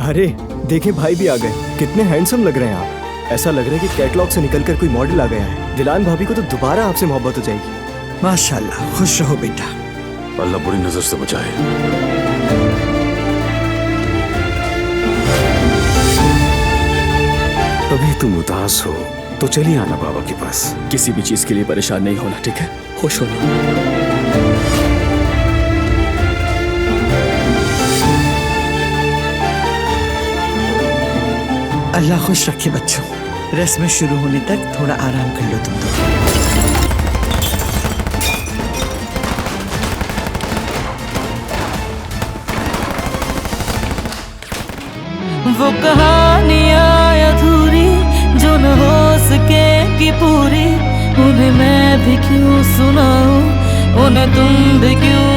अरे देखे भाई भी आ गए। कितने हैंडसम लग रहे हैं आप। ऐसा लग रहा है कि कैटलॉग से निकलकर कोई मॉडल आ गया है। दिलान भाभी को तो दोबारा आपसे मोहब्बत हो जाएगी। माशाल्लाह, खुश रहो बेटा। अल्लाह बुरी नजर से बचाए। अभी तुम उदास हो तो चलिए आना बाबा के पास। किसी भी चीज के लिए परेशान नहीं होना, ठीक है? खुश होना। अल्लाह खुश रखे बच्चों। रस्म शुरू होने तक थोड़ा आराम कर लो तुम तो। वो कहानियाँ अधूरी जो न हो सके कि पूरी, उन्हें मैं भी क्यों सुनाऊं, उन्हें तुम भी क्यों